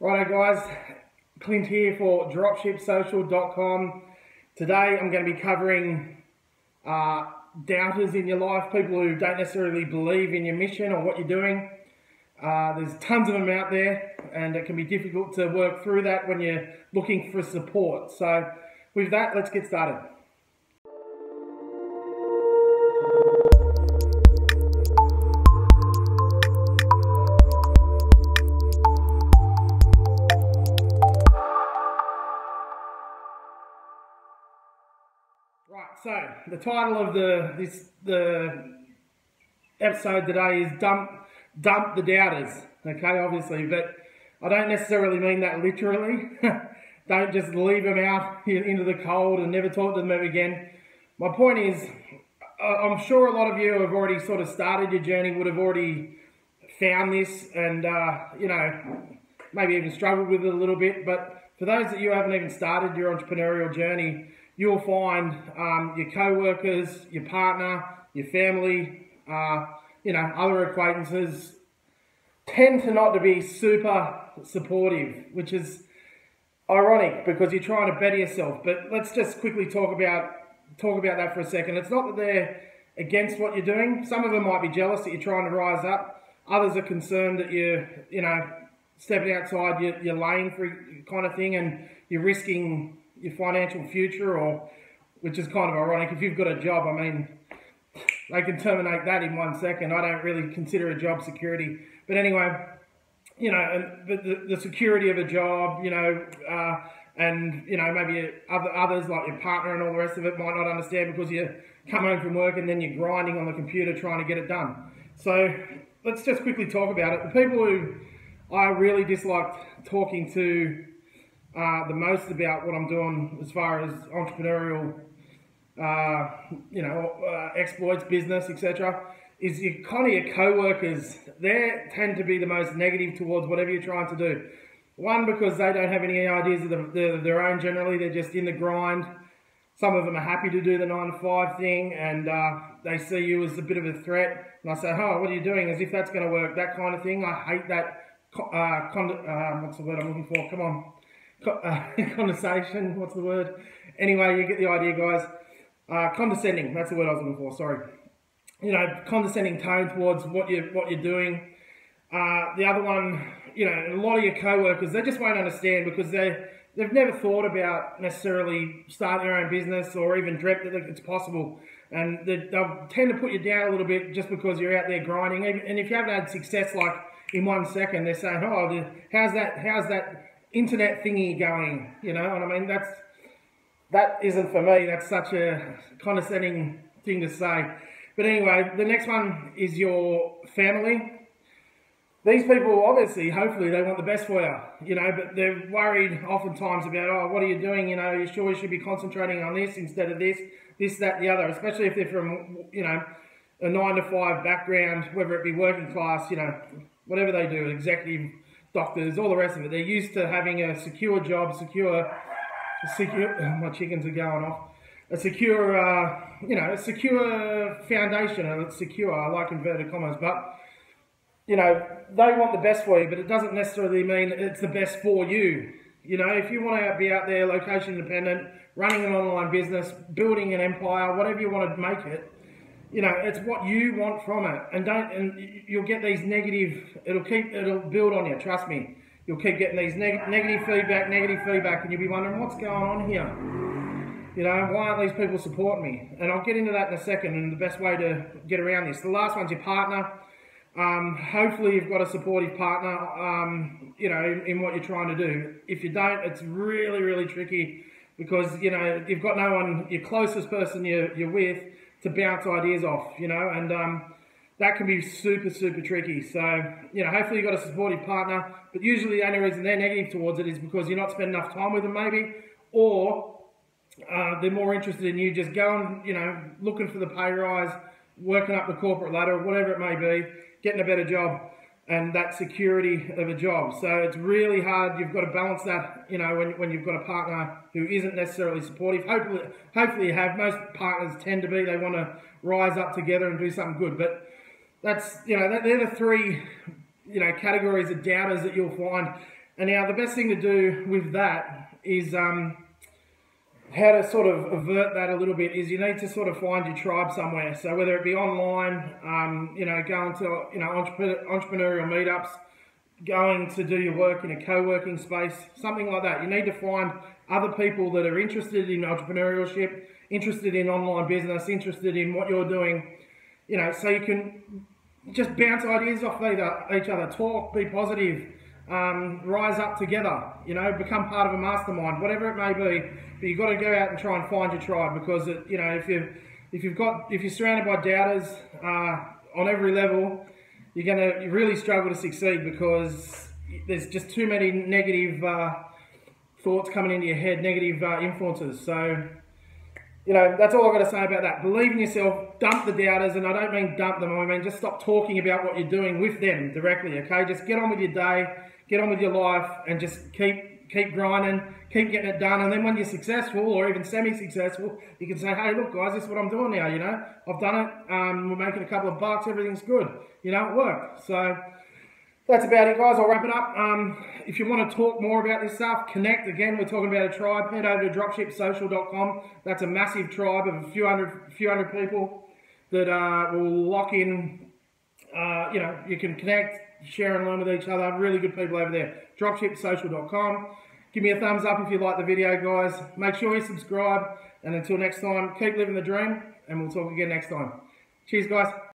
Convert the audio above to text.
Righto guys, Klint here for dropshipsocial.com. Today I'm going to be covering doubters in your life, people who don't necessarily believe in your mission or what you're doing. There's tons of them out there and it can be difficult to work through that when you're looking for support. So with that, let's get started. Right, so the title of the episode today is Dump the Doubters, okay, obviously, but I don't necessarily mean that literally. Don't just leave them out into the cold and never talk to them ever again. My point is, I'm sure a lot of you have already sort of started your journey, would have already found this and, you know, maybe even struggled with it a little bit, but for those that you haven't even started your entrepreneurial journey, you'll find your co-workers, your partner, your family, you know, other acquaintances tend to not to be super supportive, which is ironic because you're trying to better yourself. But let's just quickly talk about that for a second. It's not that they're against what you're doing. Some of them might be jealous that you're trying to rise up. Others are concerned that you're, you know, stepping outside your lane for kind of thing, and you're risking your financial future, or which is kind of ironic. If you've got a job, I mean, they can terminate that in 1 second. I don't really consider a job security, but anyway, you know, the security of a job, you know, and you know, maybe others like your partner and all the rest of it might not understand because you come home from work and then you're grinding on the computer trying to get it done. So let's just quickly talk about it. The people who I really disliked talking to the most about what I'm doing as far as entrepreneurial, you know, exploits, business, etc., is your co-workers. They tend to be the most negative towards whatever you're trying to do. One, because they don't have any ideas of their own generally. They're just in the grind. Some of them are happy to do the 9 to 5 thing, and they see you as a bit of a threat. And I say, oh, what are you doing? As if that's going to work, that kind of thing. I hate that, what's the word I'm looking for? Come on. Condensation, what's the word? Anyway, you get the idea, guys. Condescending, that's the word I was looking for, sorry. You know, condescending tone towards what you're doing. The other one, you know, a lot of your co-workers, they just won't understand because they've never thought about necessarily starting their own business or even dreamt that it's possible. And they'll tend to put you down a little bit just because you're out there grinding. And if you haven't had success like in 1 second, they're saying, oh, how's that internet thingy going, you know? And I mean, that isn't for me. That's such a condescending thing to say. But anyway, the next one is your family. These people, obviously, hopefully, they want the best for you, you know, but they're worried oftentimes about, oh, what are you doing? You know, you sure you should be concentrating on this instead of this, that, the other, especially if they're from, you know, a 9 to 5 background, whether it be working class, you know, whatever they do, executive, doctors, all the rest of it. They're used to having a secure job, my chickens are going off. A secure, you know, a secure foundation, and it's secure, I like inverted commas, but, you know, they want the best for you, but it doesn't necessarily mean it's the best for you. You know, if you want to be out there, location independent, running an online business, building an empire, whatever you want to make it, you know, it's what you want from it, and you'll get these negative. It'll build on you. Trust me. You'll keep getting these negative feedback, and you'll be wondering what's going on here. You know, why aren't these people supporting me? And I'll get into that in a second, and the best way to get around this. The last one's your partner. Hopefully, you've got a supportive partner. You know, in what you're trying to do. If you don't, it's really, really tricky because you know you've got no one. Your closest person you're with to bounce ideas off, you know, and that can be super, super tricky. So, you know, hopefully you've got a supportive partner, but usually the only reason they're negative towards it is because you're not spending enough time with them maybe, or they're more interested in you just going, you know, looking for the pay rise, working up the corporate ladder, whatever it may be, getting a better job, and that security of a job. So it's really hard. You've got to balance that, you know, when you've got a partner who isn't necessarily supportive. Hopefully you have. Most partners tend to be. They want to rise up together and do something good. But that's, you know, they're the three, you know, categories of doubters that you'll find. And now the best thing to do with that is how to sort of avert that a little bit is you need to sort of find your tribe somewhere. So whether it be online, you know, going to, you know, entrepreneurial meetups, going to do your work in a co-working space, something like that. You need to find other people that are interested in entrepreneurship, interested in online business, interested in what you're doing, you know, so you can just bounce ideas off each other, talk, be positive, rise up together, you know, become part of a mastermind, whatever it may be. But you've got to go out and try and find your tribe, because you know, if you're surrounded by doubters on every level, you're going to really struggle to succeed, because there's just too many negative thoughts coming into your head, negative influences. So, you know, that's all I've got to say about that. Believe in yourself, dump the doubters, and I don't mean dump them, I mean just stop talking about what you're doing with them directly, okay? Just get on with your day, get on with your life, and just keep grinding, keep getting it done. And then when you're successful, or even semi-successful, you can say, hey, look guys, this is what I'm doing now, you know? I've done it, we're making a couple of bucks, everything's good. You know, it worked. So that's about it, guys. I'll wrap it up. If you want to talk more about this stuff, connect. Again, we're talking about a tribe. Head over to dropshipsocial.com. That's a massive tribe of a few hundred people that will lock in. You know, you can connect, share and learn with each other. Really good people over there. Dropshipsocial.com. Give me a thumbs up if you like the video, guys. Make sure you subscribe. And until next time, keep living the dream, and we'll talk again next time. Cheers, guys.